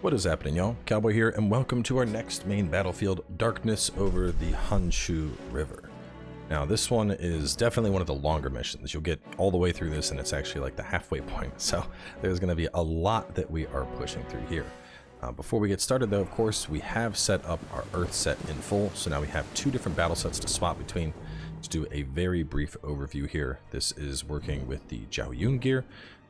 What is happening, y'all? Cowboy here, and welcome to our next main battlefield, Darkness over the Hanshui River. Now, this one is definitely one of the longer missions. You'll get all the way through this, and it's actually like the halfway point, so there's going to be a lot that we are pushing through here. Before we get started, though, of course, we have set up our Earth set in full, so now we have two different battle sets to swap between. Let's do a very brief overview here. This is working with the Zhao Yun gear.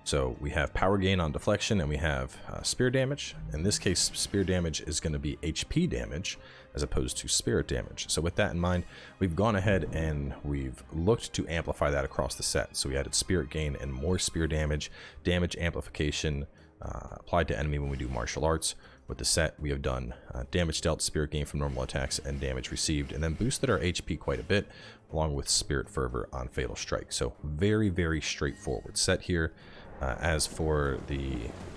So we have power gain on deflection, and we have spear damage. In this case, spear damage is going to be HP damage as opposed to spirit damage. So with that in mind, we've gone ahead and we've looked to amplify that across the set. So we added spirit gain and more spear damage, damage amplification applied to enemy when we do martial arts. With the set, we have done damage dealt, spirit gain from normal attacks, and damage received, and then boosted our HP quite a bit, along with spirit fervor on fatal strike. So very, very straightforward set here. As for the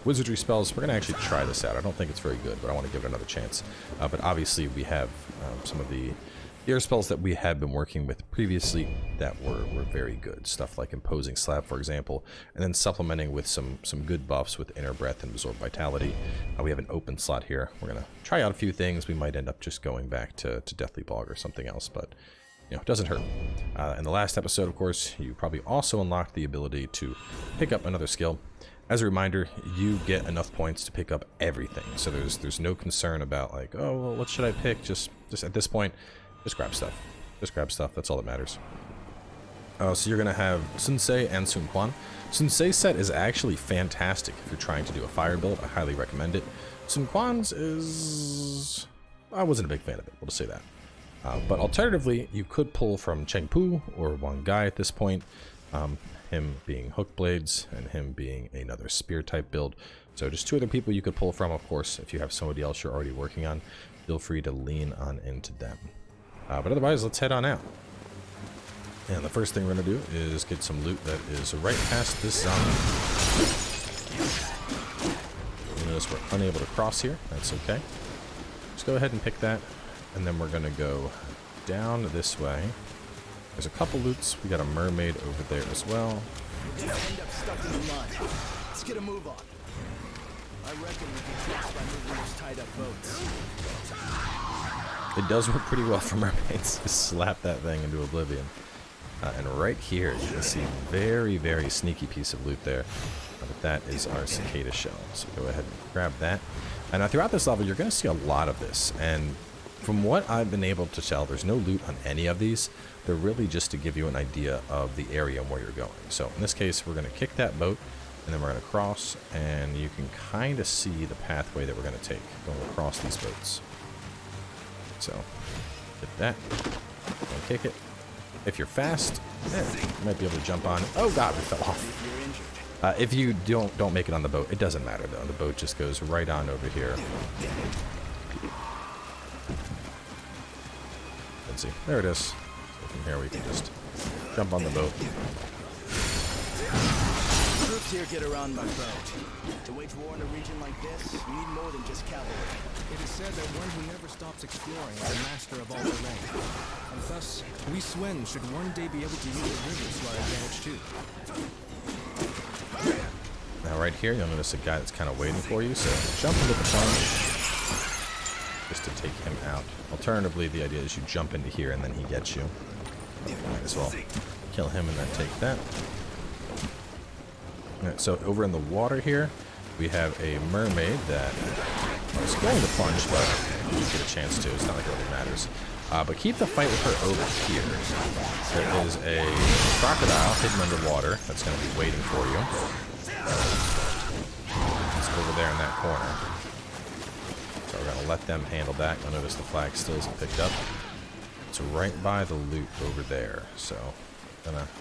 wizardry spells, we're going to actually try this out. I don't think it's very good, but I want to give it another chance. But obviously we have some of the air spells that we had been working with previously that were very good. Stuff like Imposing Slab, for example, and then supplementing with some good buffs with Inner Breath and Absorb Vitality. We have an open slot here. We're going to try out a few things. We might end up just going back to Deathly Bog or something else, but you know, it doesn't hurt. In the last episode, of course, you probably also unlocked the ability to pick up another skill. As a reminder, you get enough points to pick up everything, so there's no concern about like, oh, well, what should I pick? Just at this point, just grab stuff. Just grab stuff. That's all that matters. So you're gonna have Sunsei and Sun Quan. Sunsei set is actually fantastic if you're trying to do a fire build. I highly recommend it. Sun Quan's is, I wasn't a big fan of it. We'll just say that. But alternatively, you could pull from Cheng Pu or Wang Gai at this point, him being hook blades and him being another spear type build. So just two other people you could pull from. Of course, if you have somebody else you're already working on, feel free to lean on into them. But otherwise, let's head on out. And the first thing we're going to do is get some loot that is right past this zombie. You notice we're unable to cross here. That's okay. Just go ahead and pick that. And then we're going to go down this way. There's a couple loots. We got a mermaid over there as well. We're gonna end up stuck in the mud. Let's get a move on. I reckon we can cross by moving those tied up boats. It does work pretty well for mermaids. Just slap that thing into oblivion. And right here, you can see very, very sneaky piece of loot there. But that is our cicada shell. So go ahead and grab that. And now throughout this level, you're going to see a lot of this. And from what I've been able to tell, there's no loot on any of these. They're really just to give you an idea of the area and where you're going. So in this case, we're going to kick that boat, and then we're going to cross, and you can kind of see the pathway that we're going to take going across these boats. So, get that, and kick it. If you're fast, you might be able to jump on. Oh god, we fell off. If you don't make it on the boat, it doesn't matter though. The boat just goes right on over here. Let's see. There it is. So from here we can just jump on the boat. Troops here get around by boat. To wage war in a region like this, you need more than just cavalry. It is said that one who never stops exploring is a master of all terrain. And thus, we Swen should one day be able to use the rivers to our advantage too. Now right here, you'll notice a guy that's kind of waiting for you, so jump into the plunge just to take him out. Alternatively, the idea is you jump into here and then he gets you. Might as well kill him and then take that. Alright, so over in the water here, we have a mermaid that is going to plunge, but you get a chance to. It's not like it really matters. But keep the fight with her over here. There is a crocodile hidden underwater that's going to be waiting for you. It's over there in that corner. So we're going to let them handle that. You'll notice the flag still isn't picked up. It's right by the loot over there. So I'm going to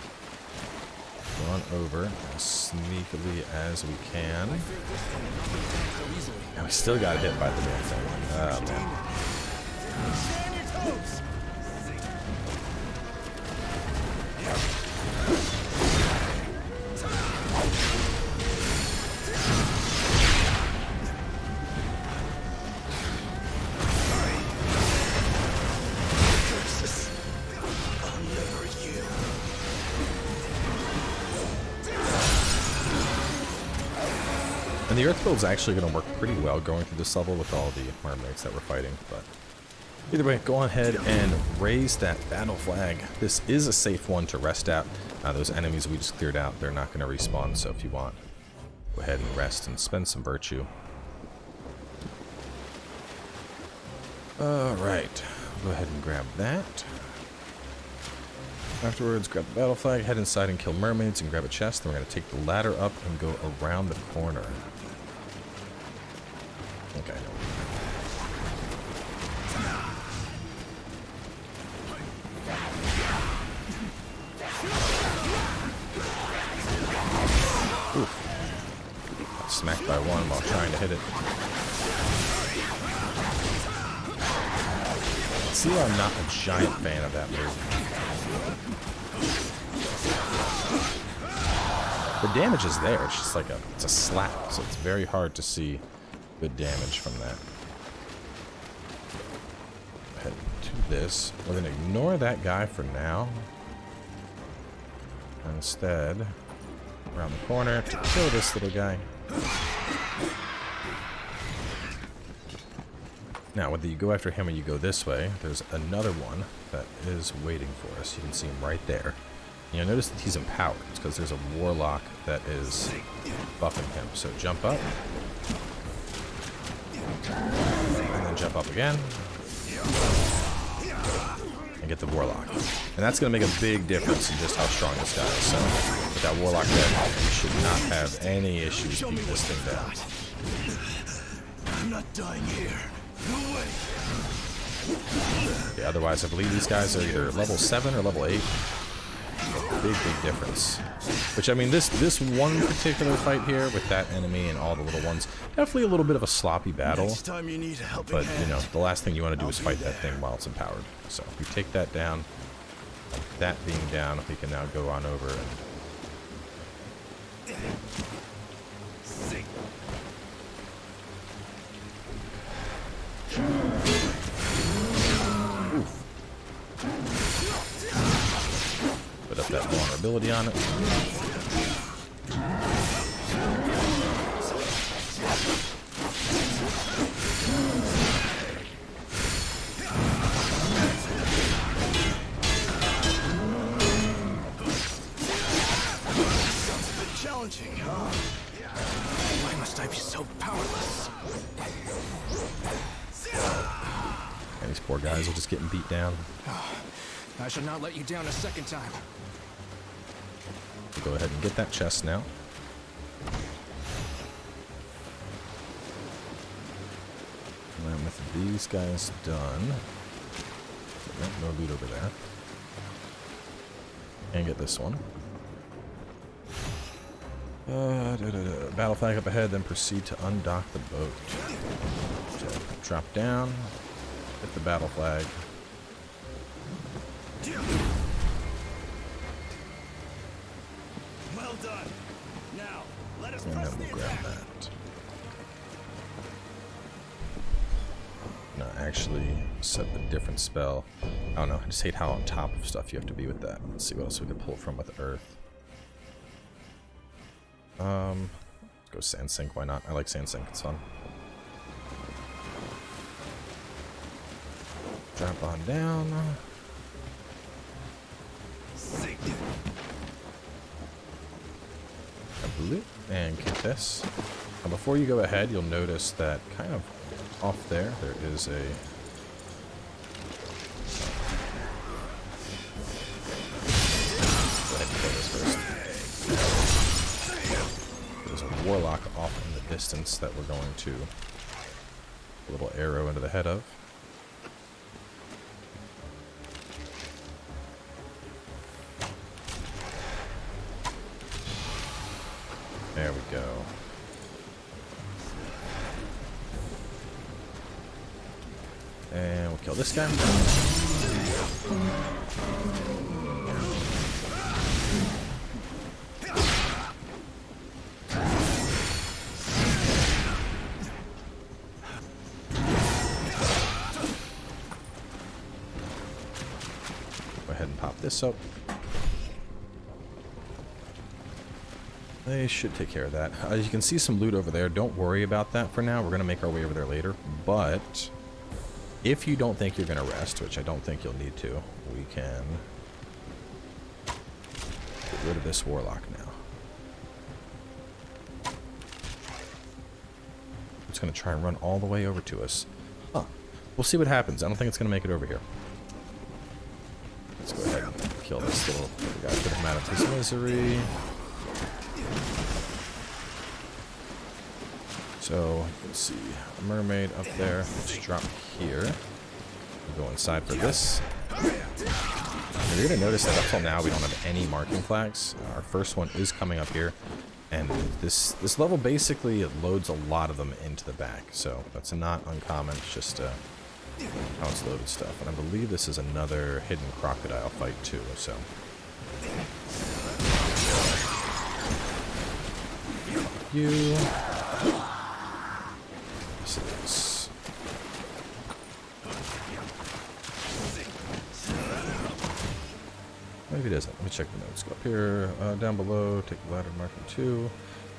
run over as sneakily as we can. And we still got hit by the damn thing. Oh, man. the earth build is actually going to work pretty well going through this level with all the mermaids that we're fighting, but either way, go ahead and raise that battle flag. This is a safe one to rest at. Those enemies we just cleared out, they're not going to respawn, so if you want, go ahead and rest and spend some virtue. Alright, go ahead and grab that. Afterwards, grab the battle flag, head inside and kill mermaids, and grab a chest. Then we're going to take the ladder up and go around the corner. Okay. Oof. Got smacked by one while trying to hit it. See, I'm not a giant fan of that move. The damage is there, it's just like it's a slap, so it's very hard to see good damage from that. Head to this. We're going to ignore that guy for now. Instead, around the corner to kill this little guy. Now, whether you go after him or you go this way, there's another one that is waiting for us. You can see him right there. You'll notice that he's empowered. It's because there's a warlock that is buffing him. So jump up. And then jump up again. And get the warlock. And that's going to make a big difference in just how strong this guy is. So with that warlock there, you should not have any issues beating this thing down. I'm not dying here. No way. Okay, otherwise, I believe these guys are either level 7 or level 8. Big difference. Which, I mean, this one particular fight here with that enemy and all the little ones, definitely a little bit of a sloppy battle. Next time you need a helping But, hand, you know, the last thing you want to do is fight that thing while it's empowered. So, if we take that down, that being down, we can now go on over and... Put up that vulnerability on it. sounds a bit challenging, huh? Why must I be so powerless? And these poor guys are just getting beat down. I should not let you down a second time. We'll go ahead and get that chest now. And with these guys done, no loot over there. And get this one. Battle flag up ahead, then proceed to undock the boat. So drop down, hit the battle flag. Well done. Now, let us And press then the we'll grab attack. that. No, actually set a different spell. I don't know, I just hate how on top of stuff you have to be with that. Let's see what else we can pull from with Earth. Let's go Sand Sink, why not? I like Sand Sink, it's fun. Drop on down. And get this. Now before you go ahead, you'll notice that kind of off there, there is a... Go ahead and kill this first. There's a warlock off in the distance that we're going to... A little arrow into the head of. There we go. And we'll kill this guy. Go ahead and pop this up. They should take care of that. You can see some loot over there. Don't worry about that for now. We're going to make our way over there later. But if you don't think you're going to rest, which I don't think you'll need to, we can get rid of this warlock now. It's going to try and run all the way over to us. Huh. We'll see what happens. I don't think it's going to make it over here. Let's go ahead and kill this little guy. Put him out of his misery. So, let's see. A mermaid up there. Let's drop here. We'll go inside for this. And you're going to notice that up till now we don't have any marking flags. Our first one is coming up here. And this level basically it loads a lot of them into the back. So, that's not uncommon. It's just how it's loaded stuff. And I believe this is another hidden crocodile fight too. So, you. Maybe it isn't. Let me check the notes. Go up here, down below, take the ladder marking 2.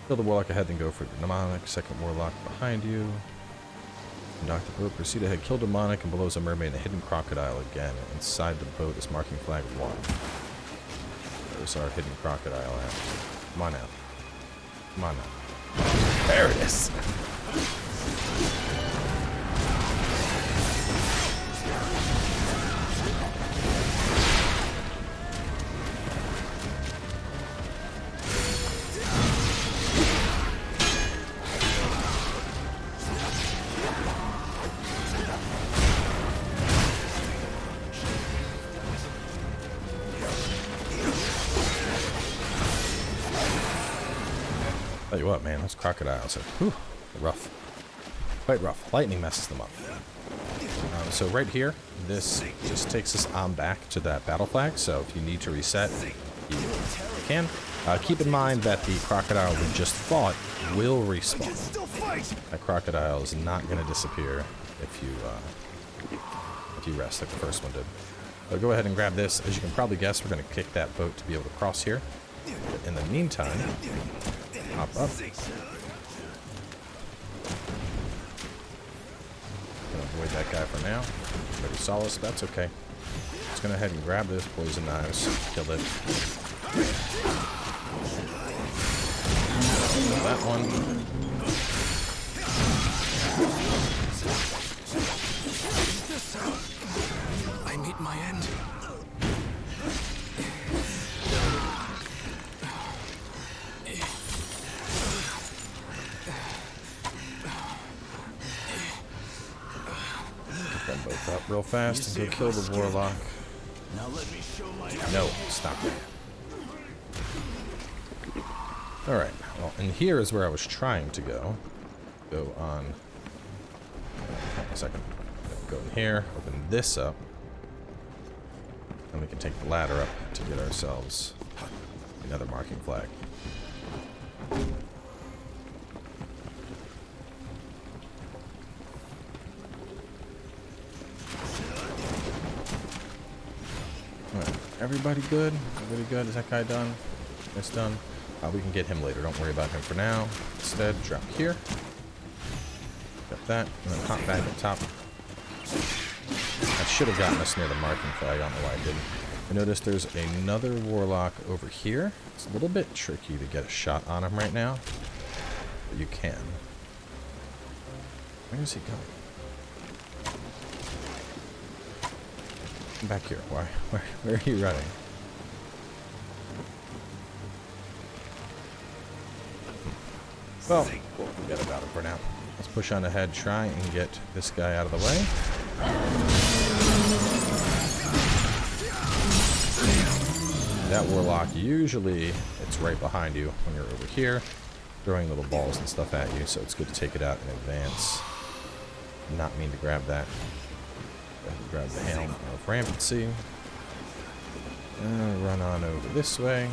Kill the warlock ahead, then go for the demonic. Second warlock behind you. Dock the boat, proceed ahead, kill demonic, and below is a mermaid and a hidden crocodile again. Inside the boat is marking flag 1. There's our hidden crocodile at. Come on out. Come on out. There it is! Tell you what, man, those crocodiles are rough. Quite rough. Lightning messes them up. So right here, this just takes us on back to that battle flag. So if you need to reset, you can. Keep in mind that the crocodile we just fought will respawn. That crocodile is not going to disappear if you rest like the first one did. So go ahead and grab this. As you can probably guess, we're going to kick that boat to be able to cross here. But in the meantime, hop up. Gonna avoid that guy for now. Pretty solid, that's okay. Just gonna head and grab those poison knives. Kill it. Kill that one. I meet my end. Both up real fast and go kill the warlock. Now let me show my No, stop there. Alright, well, and here is where I was trying to go. Go on. Hold on a second. Go in here, open this up. And we can take the ladder up to get ourselves another marking flag. Everybody good? Everybody good? Is that guy done? It's done. We can get him later. Don't worry about him for now. Instead, drop here. Got that. And then hop back up top. That should have gotten us near the marking flag. I don't know why I didn't. I noticed there's another warlock over here. It's a little bit tricky to get a shot on him right now. But you can. Where is he going? Back here. Why? Where are you running? Well, we'll forget about it for now. Let's push on ahead, try and get this guy out of the way. That warlock, usually it's right behind you when you're over here, throwing little balls and stuff at you, so it's good to take it out in advance. Not mean to grab that. Grab the helm of rampancy. Run on over this way.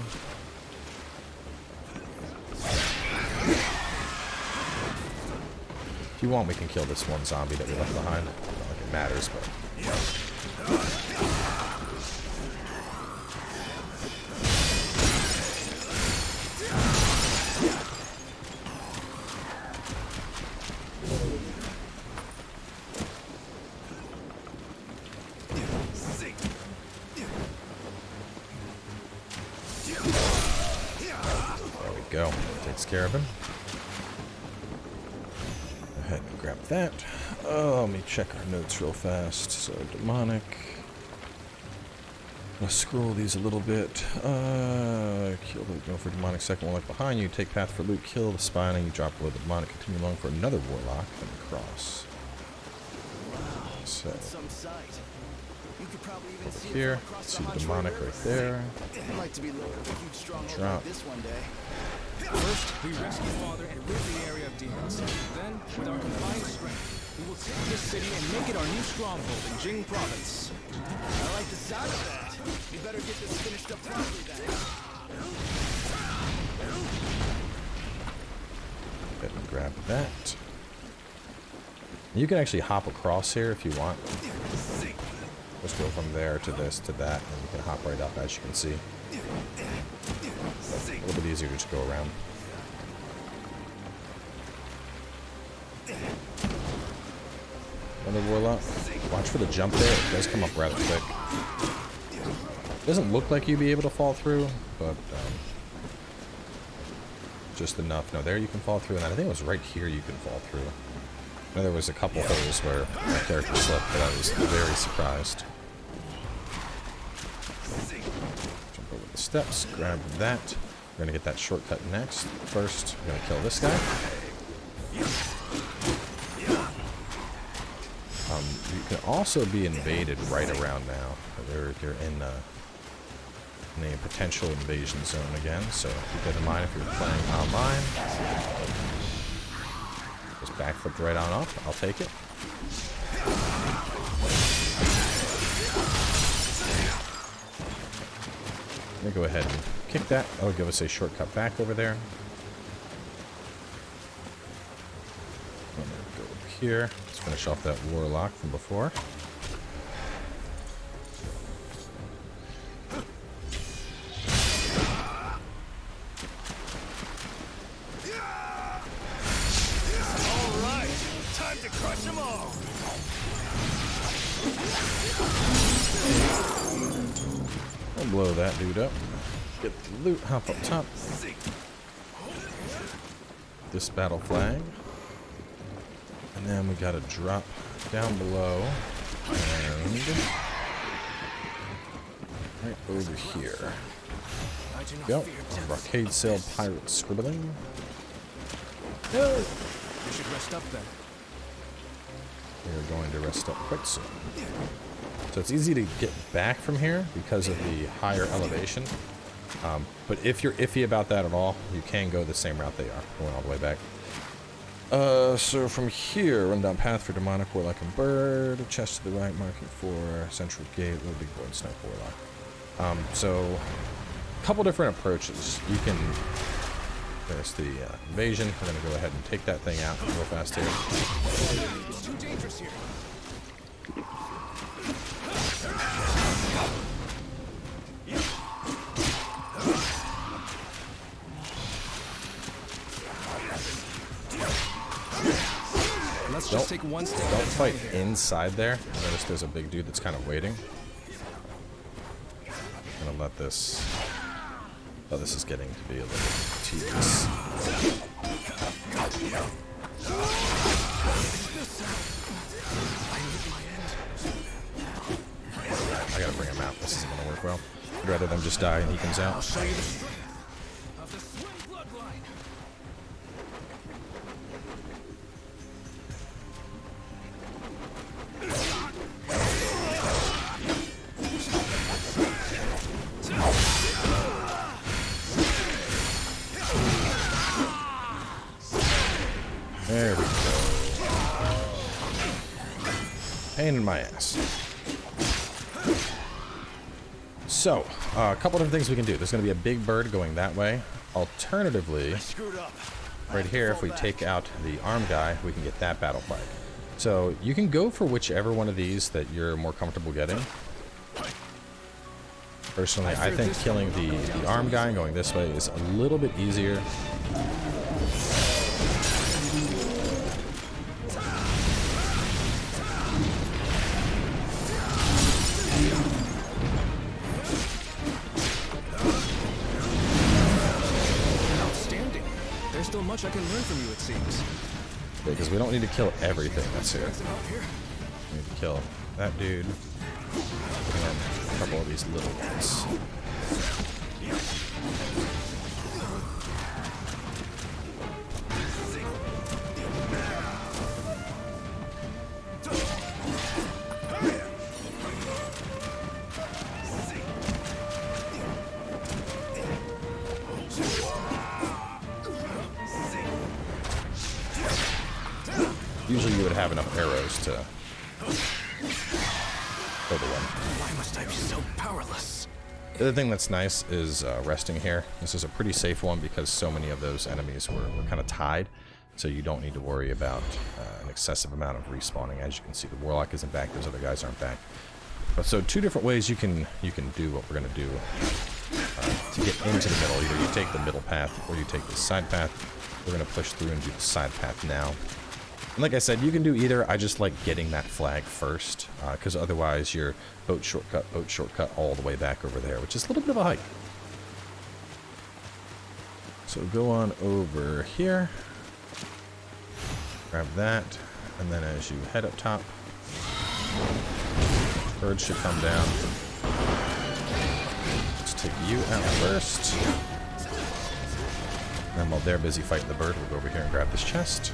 If you want, we can kill this one zombie that we left behind. Not like it matters, but... Scarabin. Go ahead and grab that. Oh, let me check our notes real fast. So, demonic. I'm gonna scroll these a little bit. Kill the go for demonic. Second warlock behind you. Take path for loot. Kill the spine and you drop below the demonic. Continue along for another warlock. Then cross. So. That's some sight. You could probably even see Here. it from across See the the Hanshui demonic River. right there. I'd like to be lord of a huge stronghold Drop. like this one day. First, we rescue Father and rid the area of demons. Then, with our combined strength, we will take this city and make it our new stronghold in Jing Province. I like the sound of that. You better get this finished up properly then. Go ahead and grab that. You can actually hop across here if you want. Just go from there to this to that, and you can hop right up, as you can see. A little bit easier to just go around. Another warlock. Watch for the jump there. It does come up rather quick. Doesn't look like you'd be able to fall through, but just enough. No, there you can fall through, and I think it was right here you can fall through. I know there was a couple holes where my character slipped, but I was very surprised. Jump over the steps, grab that. We're gonna get that shortcut next. First, we're gonna kill this guy. You can also be invaded right around now. You're in a potential invasion zone again, so keep that in mind if you're playing online. Just backflipped right on up. I'll take it. Let me go ahead and kick that. That'll give us a shortcut back over there. I'm gonna go over here. Let's finish off that warlock from before. We'll blow that dude up. Get the loot, hop up top. This battle flag. And then we gotta drop down below. And right over here. Go. Arcade Sail Pirate Scribbling. No! We should rest up then. We're going to rest up quite soon. So it's easy to get back from here because of the higher elevation. But if you're iffy about that at all, you can go the same route they are, going all the way back. So from here, run down path for demonic warlock and bird, chest to the right, marking for central gate, little big boy and sniper warlock. So a couple different approaches. You can. There's the invasion. We're gonna go ahead and take that thing out real fast here. It's too dangerous here. Let's just take one step. Don't fight inside there. Notice there's a big dude that's kind of waiting. I'm gonna let this. Oh, this is getting to be a little tedious. I gotta bring him out. This isn't gonna work well. I'd rather them just die and he comes out. I'll show you the strength of the Swing bloodline. There we go. Pain in my ass. So, a couple different things we can do. There's going to be a big bird going that way. Alternatively, right here, if we take out the arm guy, we can get that battle flag. So, you can go for whichever one of these that you're more comfortable getting. Personally, I think killing the arm guy and going this way is a little bit easier. much I can learn from you, it seems. Because we don't need to kill everything that's here. Anything up here? We need to kill that dude. And then a couple of these little ones. Usually you would have enough arrows to kill the one. Why must I be so powerless? The other thing that's nice is resting here. This is a pretty safe one because so many of those enemies were kind of tied, so you don't need to worry about an excessive amount of respawning. As you can see, the Warlock isn't back, those other guys aren't back. But so two different ways you can do what we're going to do to get into the middle. Either you take the middle path or you take the side path. We're going to push through and do the side path now. And like I said, you can do either. I just like getting that flag first, because otherwise you're boat shortcut all the way back over there, which is a little bit of a hike. So go on over here, grab that, and then as you head up top, bird should come down. Let's take you out first. And while they're busy fighting the bird, we'll go over here and grab this chest.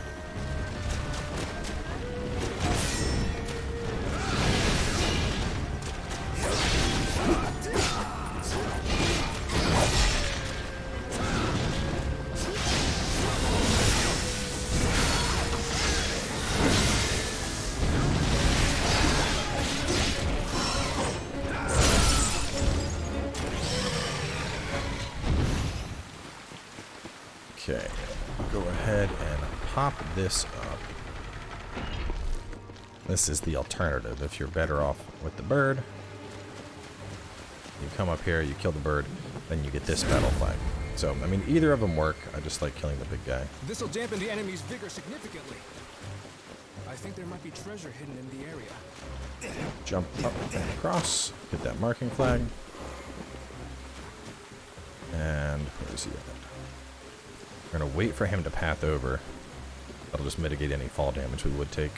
Okay, go ahead and pop this up. This is the alternative. If you're better off with the bird, you come up here, you kill the bird, then you get this battle flag. So, I mean, either of them work. I just like killing the big guy. This will dampen the enemy's vigor significantly. I think there might be treasure hidden in the area. Jump up and across, get that marking flag. And where is he at? We're going to wait for him to path over. That'll just mitigate any fall damage we would take.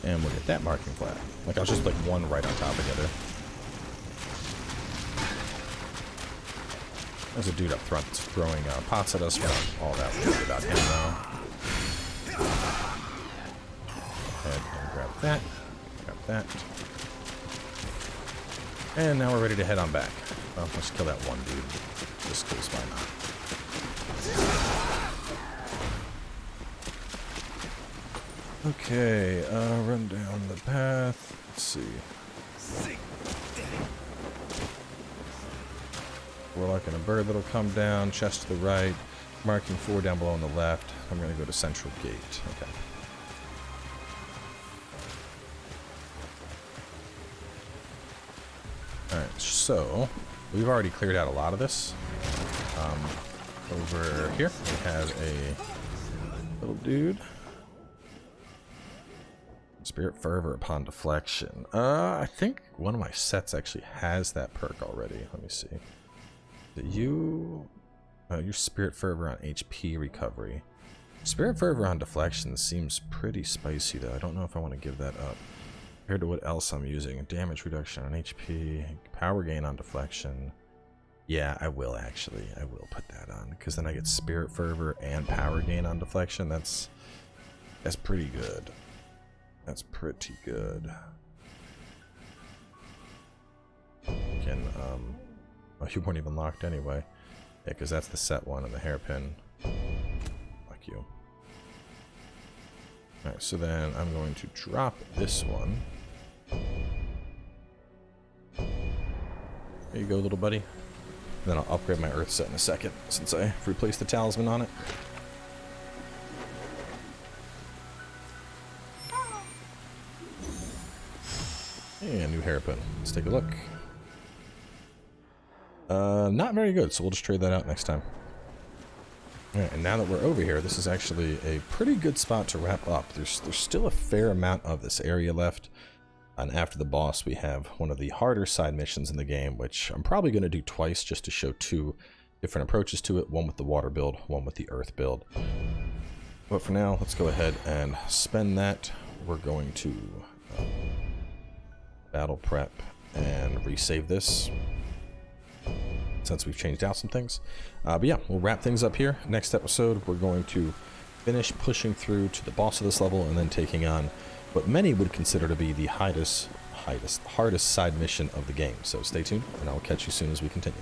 And we'll get that marking flag. Like, I'll just like one right on top of the other. There's a dude up front that's throwing pots at us. We're not all that worried about him though. Go ahead and grab that. Grab that. And now we're ready to head on back. Well, let's kill that one dude. Just because why not? Okay, run down the path. Let's see. Warlock and a bird that'll come down. Chest to the right. Marking 4 down below on the left. I'm going to go to Central Gate. Okay. Alright, so we've already cleared out a lot of this. Over here, we have a little dude. Spirit Fervor upon deflection. I think one of my sets actually has that perk already. Let me see. You... your Spirit Fervor on HP recovery. Spirit Fervor on deflection seems pretty spicy though. I don't know if I want to give that up. Compared to what else I'm using. Damage reduction on HP. Power gain on deflection. Yeah, I will actually. I will put that on. Because then I get Spirit Fervor and power gain on deflection. That's pretty good. That's pretty good. Can, oh, you weren't even locked anyway. Yeah, because that's the set one and the hairpin. Fuck you. Alright, so then I'm going to drop this one. There you go, little buddy. And then I'll upgrade my earth set in a second, since I replaced the talisman on it. Hey, And new hairpin. Let's take a look. Not very good, so we'll just trade that out next time. Alright, and now that we're over here, this is actually a pretty good spot to wrap up. There's still a fair amount of this area left. And after the boss, we have one of the harder side missions in the game, which I'm probably going to do twice just to show two different approaches to it. One with the water build, one with the earth build. But for now, let's go ahead and spend that. We're going to battle prep and resave this, since we've changed out some things. But yeah, we'll wrap things up here. Next episode, we're going to finish pushing through to the boss of this level and then taking on what many would consider to be the hardest side mission of the game. So stay tuned, and I'll catch you soon as we continue.